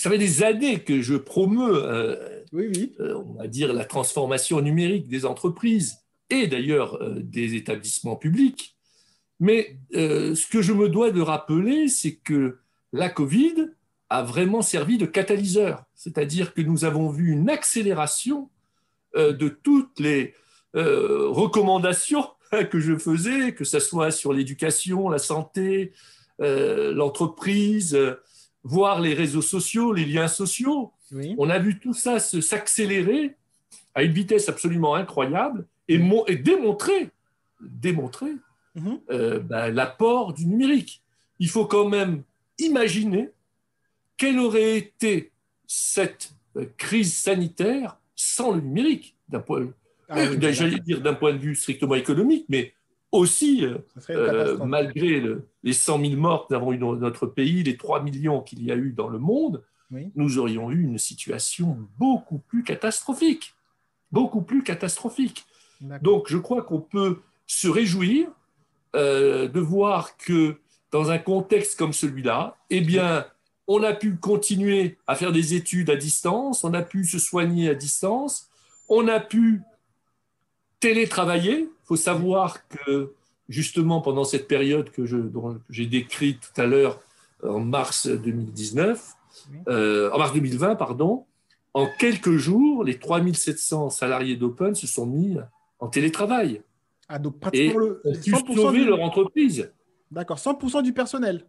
ça fait des années que je promeus, Oui, oui. on va dire, la transformation numérique des entreprises et d'ailleurs des établissements publics. Mais ce que je me dois de rappeler, c'est que la Covid a vraiment servi de catalyseur. C'est-à-dire que nous avons vu une accélération de toutes les recommandations que je faisais, que ce soit sur l'éducation, la santé, l'entreprise, voire les réseaux sociaux, les liens sociaux. Oui. On a vu tout ça s'accélérer à une vitesse absolument incroyable et démontrer Mhm. l'apport du numérique. Il faut quand même imaginer quelle aurait été cette crise sanitaire sans le numérique, Ah oui, voilà. j'allais dire d'un point de vue strictement économique, mais aussi, Ça serait une catastrophe. malgré les 100 000 morts que nous avons eu dans notre pays, les 3 millions qu'il y a eu dans le monde, Oui. nous aurions eu une situation beaucoup plus catastrophique. Beaucoup plus catastrophique. D'accord. Donc, je crois qu'on peut se réjouir de voir que dans un contexte comme celui-là, eh bien, on a pu continuer à faire des études à distance, on a pu se soigner à distance, on a pu télétravailler. Il faut savoir que justement pendant cette période dont j'ai décrite tout à l'heure, en mars 2019, Oui. En mars 2020, pardon, en quelques jours, les 3700 salariés d'Open se sont mis en télétravail Ah, donc pratiquement et le ont pu 100% sauver leur du. entreprise. D'accord, 100% du personnel.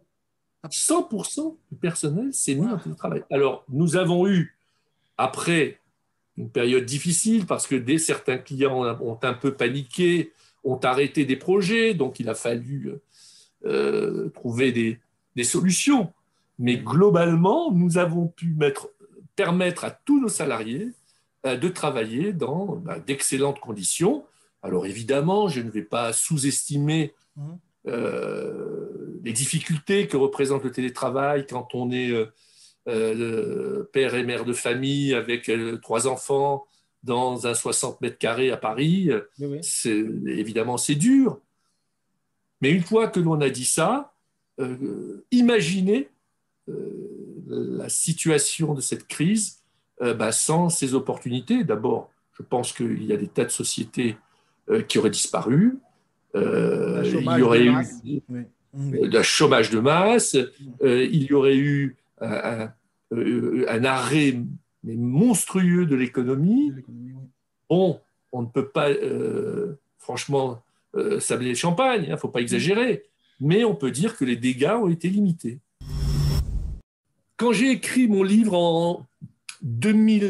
Ah, 100% du personnel s'est mis en waouh. télétravail. Alors, nous avons eu, après une période difficile, parce que certains clients ont un peu paniqué, ont arrêté des projets, donc il a fallu trouver des solutions. Mais globalement, nous avons pu permettre à tous nos salariés de travailler dans d'excellentes conditions. Alors évidemment, je ne vais pas sous-estimer Mhm. les difficultés que représente le télétravail quand on est père et mère de famille avec 3 enfants dans un 60 mètres carrés à Paris. Oui, oui. Évidemment, c'est dur. Mais une fois que l'on a dit ça, imaginez la situation de cette crise sans ces opportunités. D'abord, je pense qu'il y a des tas de sociétés qui auraient disparu. Un Il y chômage de aurait eu masse. Oui. Oui. un chômage de masse. Il y aurait eu un arrêt monstrueux de De l'économie. l'économie, oui. Bon, on ne peut pas, franchement, sabler le champagne, il ne faut pas Mhm. exagérer, mais on peut dire que les dégâts ont été limités. Quand j'ai écrit mon livre en 2000,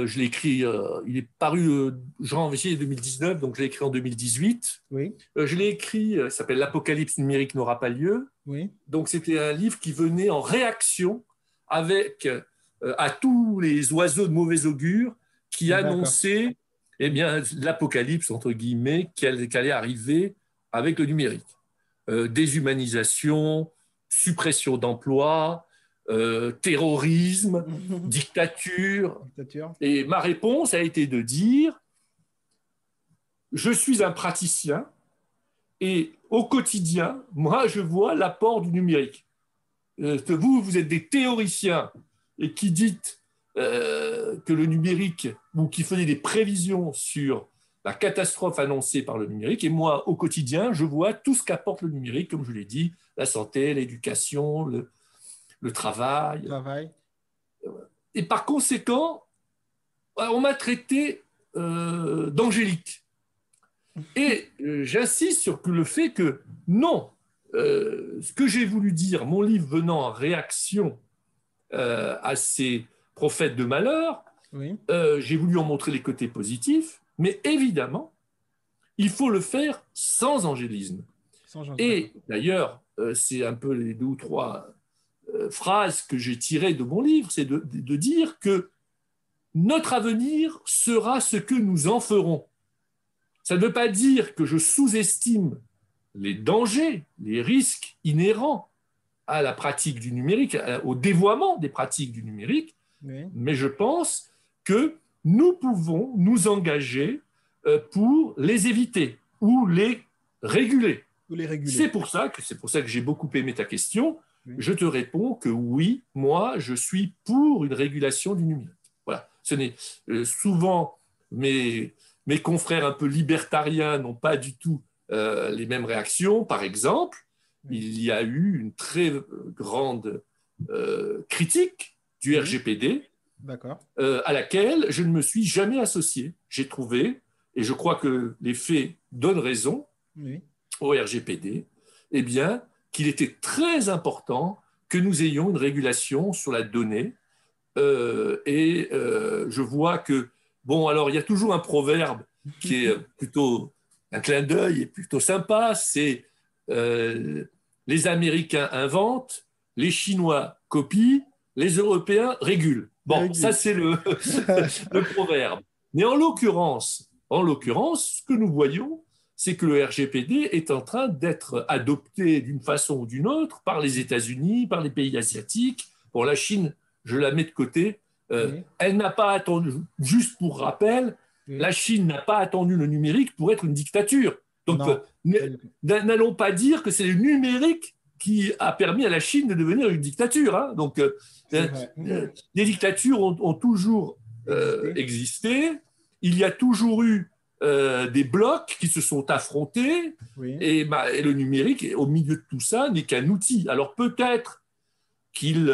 je l'ai écrit, il est paru janvier 2019, donc je l'ai écrit en 2018. Oui, Je l'ai écrit, ça s'appelle L'apocalypse numérique n'aura pas lieu. oui. Donc c'était un livre qui venait en réaction avec à tous les oiseaux de mauvais augure qui D'accord. annonçaient eh bien, l'apocalypse, entre guillemets, qui allait arriver avec le numérique. Déshumanisation, suppression d'emplois, terrorisme, dictature. Dictature. Et ma réponse a été de dire, je suis un praticien et au quotidien, moi, je vois l'apport du numérique. Vous êtes des théoriciens et qui dites que le numérique, ou qui faisiez des prévisions sur la catastrophe annoncée par le numérique. Et moi, au quotidien, je vois tout ce qu'apporte le numérique, comme je l'ai dit, la santé, l'éducation, le travail. Travail. Et par conséquent, on m'a traité d'angélique. Et j'insiste sur le fait que non, ce que j'ai voulu dire, mon livre venant en réaction à ces prophètes de malheur, Oui. j'ai voulu en montrer les côtés positifs, mais évidemment, il faut le faire sans angélisme. Sans genre, d'accord. Et d'ailleurs, c'est un peu les 2 ou 3 phrases que j'ai tirées de mon livre, c'est de dire que notre avenir sera ce que nous en ferons. Ça ne veut pas dire que je sous-estime les dangers, les risques inhérents à la pratique du numérique, au dévoiement des pratiques du numérique, Oui. mais je pense que nous pouvons nous engager pour les éviter ou les réguler. Ou les réguler. C'est pour ça que j'ai beaucoup aimé ta question. Oui. je te réponds que oui, moi, je suis pour une régulation du numérique. Voilà. Souvent, mes confrères un peu libertariens n'ont pas du tout les mêmes réactions. Par exemple, Oui. il y a eu une très grande critique du Oui. RGPD D'accord. à laquelle je ne me suis jamais associé. J'ai trouvé, et je crois que les faits donnent raison Oui. au RGPD, eh bien, qu'il était très important que nous ayons une régulation sur la donnée. Je vois que, bon, alors il y a toujours un proverbe qui est plutôt un clin d'œil et plutôt sympa, c'est les Américains inventent, les Chinois copient, les Européens régulent. Bon, ça Régule. c'est le proverbe. Mais en l'occurrence, ce que nous voyons, c'est que le RGPD est en train d'être adopté d'une façon ou d'une autre par les États-Unis, par les pays asiatiques. Bon, la Chine, je la mets de côté. Oui. Elle n'a pas attendu, juste pour rappel, Oui. la Chine n'a pas attendu le numérique pour être une dictature. Donc, Non, pas du tout. n'allons pas dire que c'est le numérique qui a permis à la Chine de devenir une dictature. Hein. Donc, C'est vrai. les dictatures ont toujours Exister. existé. Il y a toujours eu des blocs qui se sont affrontés. Oui. Et le numérique, au milieu de tout ça, n'est qu'un outil. Alors peut-être qu'il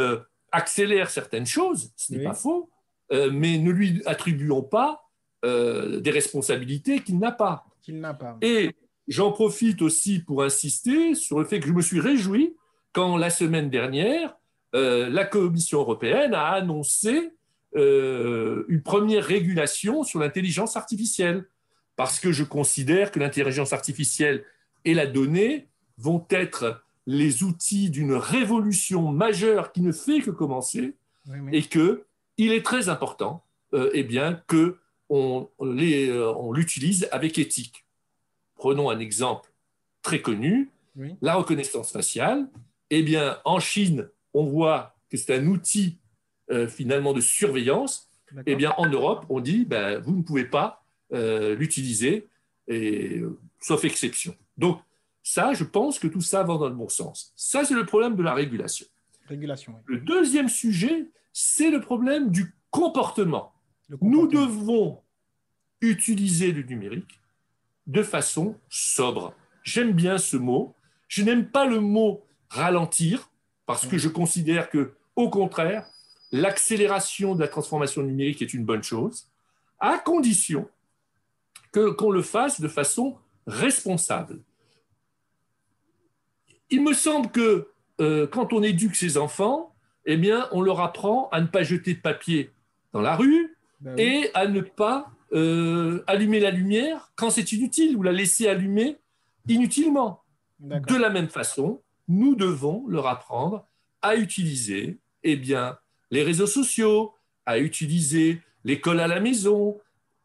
accélère certaines choses, ce n'est Oui. pas faux, mais ne lui attribuons pas des responsabilités qu'il n'a pas. Qu'il n'a pas. Et j'en profite aussi pour insister sur le fait que je me suis réjoui quand la semaine dernière, la Commission européenne a annoncé une première régulation sur l'intelligence artificielle, parce que je considère que l'intelligence artificielle et la donnée vont être les outils d'une révolution majeure qui ne fait que commencer, Oui, oui. et qu'il est très important eh bien, qu'on l'utilise avec éthique. Prenons un exemple très connu, Oui. la reconnaissance faciale. Eh bien, en Chine, on voit que c'est un outil finalement de surveillance. Eh D'accord. bien, en Europe, on dit ben, vous ne pouvez pas l'utiliser, sauf exception. Donc, ça, je pense que tout ça va dans le bon sens. Ça, c'est le problème de la régulation. Régulation, oui. Le deuxième sujet, c'est le problème du comportement. Le Nous comportement. devons utiliser le numérique de façon sobre. J'aime bien ce mot. Je n'aime pas le mot ralentir parce que Oui. je considère que, au contraire, l'accélération de la transformation numérique est une bonne chose, à condition qu'on le fasse de façon responsable. Il me semble que quand on éduque ses enfants, eh bien, on leur apprend à ne pas jeter de papier dans la rue Ben oui. et à ne pas allumer la lumière quand c'est inutile ou la laisser allumer inutilement. De D'accord. la même façon, nous devons leur apprendre à utiliser eh bien, les réseaux sociaux, à utiliser l'école à la maison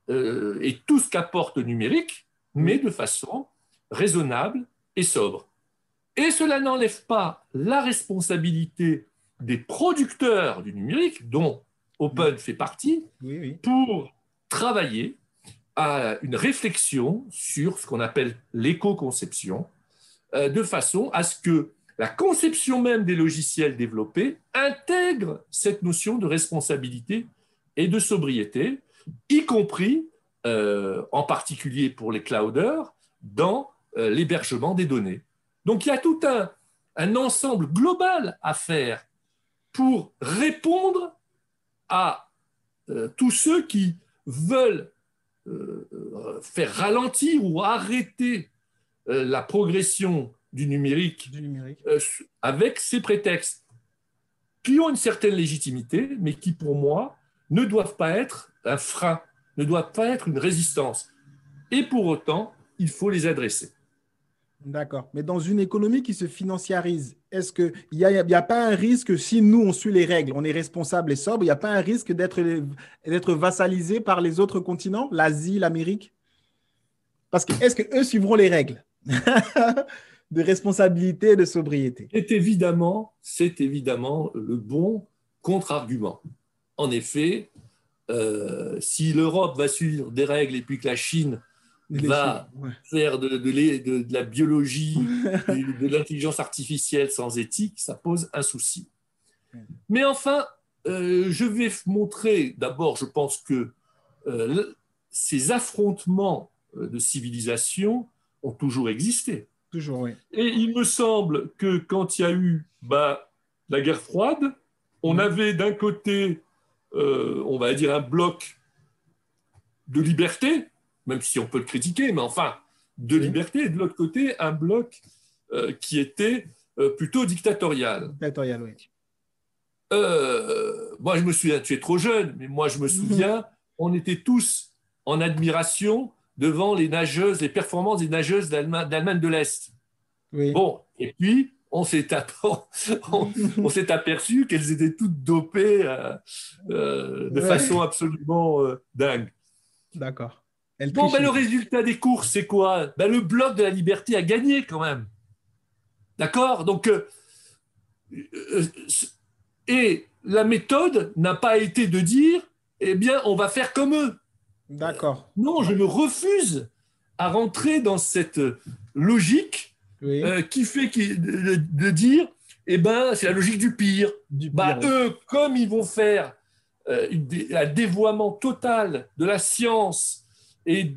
et tout ce qu'apporte le numérique, mais Oui. de façon raisonnable et sobre. Et cela n'enlève pas la responsabilité des producteurs du numérique, dont Oui. Open fait partie, Oui. Oui. pour travailler à une réflexion sur ce qu'on appelle l'éco-conception, de façon à ce que la conception même des logiciels développés intègre cette notion de responsabilité et de sobriété, y compris, en particulier pour les clouders, dans l'hébergement des données. Donc il y a tout un ensemble global à faire pour répondre à tous ceux qui veulent faire ralentir ou arrêter la progression du numérique Du numérique. avec ces prétextes qui ont une certaine légitimité, mais qui, pour moi, ne doivent pas être un frein, ne doivent pas être une résistance. Et pour autant, il faut les adresser. D'accord. Mais dans une économie qui se financiarise, est-ce qu'il n'y a pas un risque, si nous, on suit les règles, on est responsable et sobre, il n'y a pas un risque d'être vassalisé par les autres continents, l'Asie, l'Amérique? Parce que est-ce qu'eux suivront les règles de responsabilité et de sobriété? C'est évidemment le bon contre-argument. En effet, si l'Europe va suivre des règles et puis que la Chine va faire de la biologie, de l'intelligence artificielle sans éthique, ça pose un souci. Mais enfin, je vais montrer, d'abord, je pense que ces affrontements de civilisation ont toujours existé. Toujours, oui. Et il me semble que quand il y a eu la guerre froide, on avait d'un côté, on va dire, un bloc de liberté, même si on peut le critiquer, mais enfin, de liberté, et de l'autre côté, un bloc qui était plutôt dictatorial. Dictatorial, oui. Moi, je me souviens, tu es trop jeune, mais moi, je me souviens, on était tous en admiration devant les performances des nageuses d'Allemagne de l'Est. Oui. Bon, et puis, on s'est aperçu qu'elles étaient toutes dopées de façon absolument dingue. D'accord. Bon, le résultat des courses, c'est quoi? Le bloc de la liberté a gagné quand même. D'accord? Donc, et la méthode n'a pas été de dire, eh bien, on va faire comme eux. D'accord. Non, je me refuse à rentrer dans cette logique qui fait de dire, eh ben, c'est la logique du pire. Eux, comme ils vont faire un dévoiement total de la science et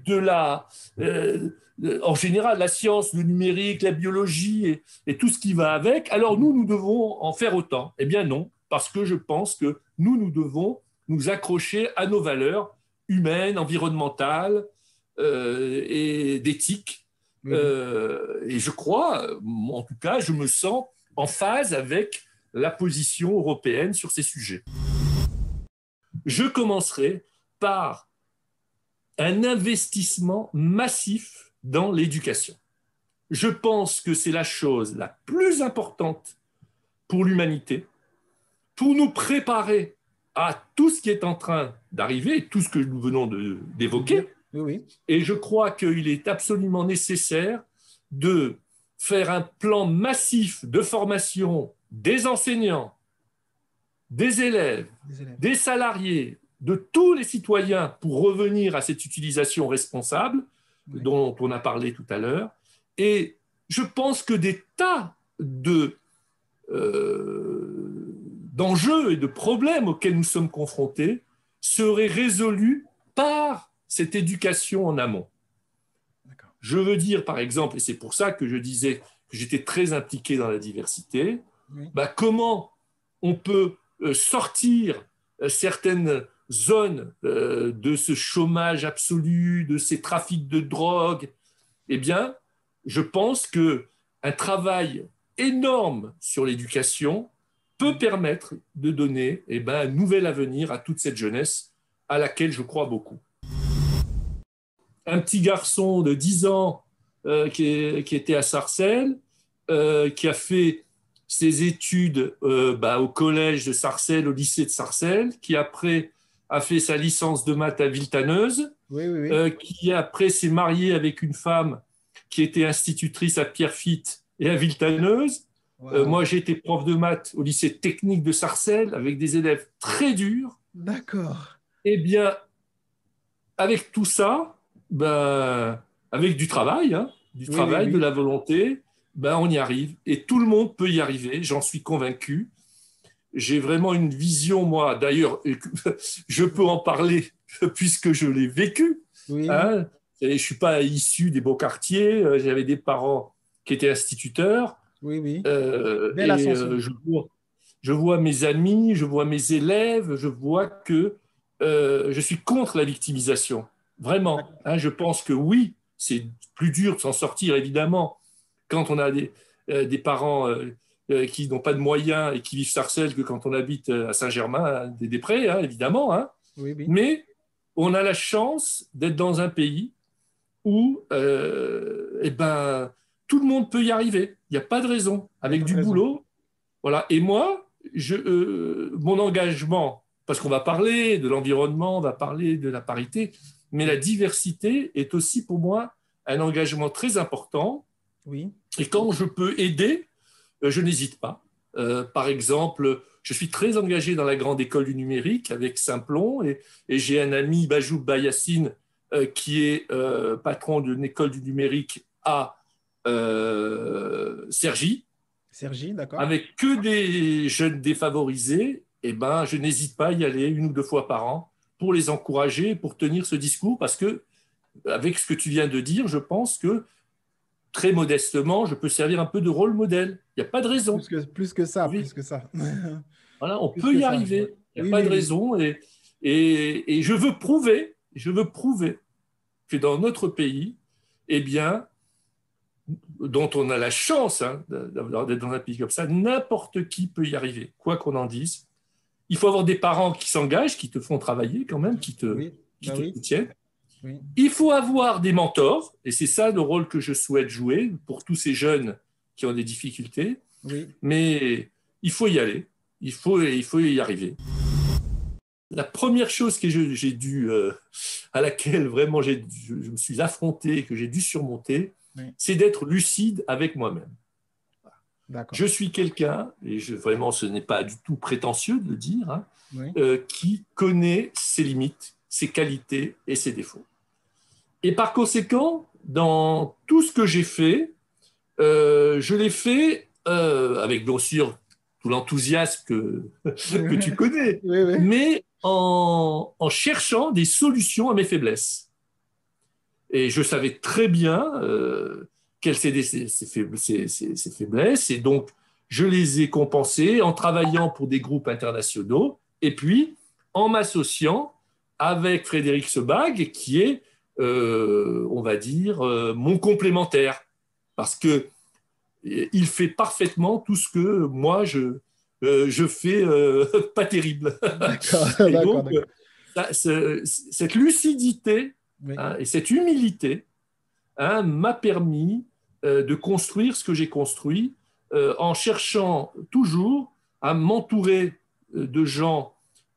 en général, la science, le numérique, la biologie et tout ce qui va avec, alors nous devons en faire autant. Eh bien non, parce que je pense que nous devons nous accrocher à nos valeurs humaines, environnementales et d'éthique. Et je crois, en tout cas, je me sens en phase avec la position européenne sur ces sujets. Je commencerai par un investissement massif dans l'éducation. Je pense que c'est la chose la plus importante pour l'humanité, pour nous préparer à tout ce qui est en train d'arriver, tout ce que nous venons d'évoquer. Et je crois qu'il est absolument nécessaire de faire un plan massif de formation des enseignants, des élèves, des salariés, de tous les citoyens pour revenir à cette utilisation responsable dont on a parlé tout à l'heure. Et je pense que des tas d'enjeux et de problèmes auxquels nous sommes confrontés seraient résolus par cette éducation en amont. Je veux dire, par exemple, et c'est pour ça que je disais que j'étais très impliqué dans la diversité, comment on peut sortir certaines zones de ce chômage absolu, de ces trafics de drogue. Eh bien, je pense qu'un travail énorme sur l'éducation peut permettre de donner un nouvel avenir à toute cette jeunesse à laquelle je crois beaucoup. Un petit garçon de 10 ans qui était à Sarcelles, qui a fait ses études au collège de Sarcelles, au lycée de Sarcelles, qui après a fait sa licence de maths à Villetaneuse, qui après s'est marié avec une femme qui était institutrice à Pierrefitte et à Villetaneuse. Moi, j'ai été prof de maths au lycée technique de Sarcelles avec des élèves très durs. D'accord. Eh bien, avec tout ça, avec du travail, de la volonté, on y arrive. Et tout le monde peut y arriver, j'en suis convaincu. J'ai vraiment une vision, moi, d'ailleurs, je peux en parler puisque je l'ai vécu. Je ne suis pas issu des beaux quartiers, j'avais des parents qui étaient instituteurs. Je vois mes amis, je vois mes élèves, je vois que je suis contre la victimisation. Vraiment. Je pense que oui, c'est plus dur de s'en sortir, évidemment, quand on a des parents qui n'ont pas de moyens et qui vivent Sarcelles que quand on habite à Saint-Germain-des-Prés, évidemment. Mais on a la chance d'être dans un pays où tout le monde peut y arriver. Il n'y a pas de raison. Avec du boulot. Voilà. Et moi, mon engagement, parce qu'on va parler de l'environnement, on va parler de la parité, mais la diversité est aussi pour moi un engagement très important. Et quand je peux aider, je n'hésite pas. Par exemple, je suis très engagé dans la grande école du numérique avec Saint-Plon et j'ai un ami, Bajoub Bayassine, qui est patron d'une école du numérique à Cergy, Sergi, d'accord. avec que des jeunes défavorisés, eh ben, je n'hésite pas à y aller 1 ou 2 fois par an pour les encourager, pour tenir ce discours, parce que, avec ce que tu viens de dire, je pense que, très modestement, je peux servir un peu de rôle modèle. Il n'y a pas de raison. Plus que ça, Oui. plus que ça. Voilà, on Plus peut que y ça. Ouais. arriver. Il n'y a Oui, pas oui, de oui. raison. Et je veux prouver que dans notre pays, eh bien, dont on a la chance d'être dans un pays comme ça, n'importe qui peut y arriver, quoi qu'on en dise. Il faut avoir des parents qui s'engagent, qui te font travailler quand même, Oui, qui bah te oui, soutiennent. oui, Il faut avoir des mentors, et c'est ça le rôle que je souhaite jouer pour tous ces jeunes qui ont des difficultés. oui. Mais il faut y aller, il faut y arriver. La première chose que j'ai dû, à laquelle vraiment je me suis affronté, que j'ai dû surmonter, Oui. c'est d'être lucide avec moi-même. D'accord. Je suis quelqu'un, et vraiment ce n'est pas du tout prétentieux de le dire, hein, Oui. qui connaît ses limites, ses qualités et ses défauts. Et par conséquent, dans tout ce que j'ai fait, je l'ai fait avec bien sûr tout l'enthousiasme que tu connais, Oui, oui. mais en cherchant des solutions à mes faiblesses. Et je savais très bien quelles étaient ces faiblesses, et donc je les ai compensées en travaillant pour des groupes internationaux, et puis en m'associant avec Frédéric Sebag, qui est, on va dire, mon complémentaire, parce que il fait parfaitement tout ce que moi je fais pas terrible. D'accord, Et d'accord, donc, d'accord. cette lucidité, Oui. hein, et cette humilité, hein, m'a permis de construire ce que j'ai construit en cherchant toujours à m'entourer de gens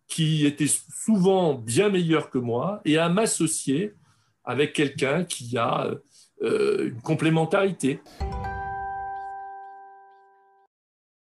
qui étaient souvent bien meilleurs que moi et à m'associer avec quelqu'un qui a une complémentarité.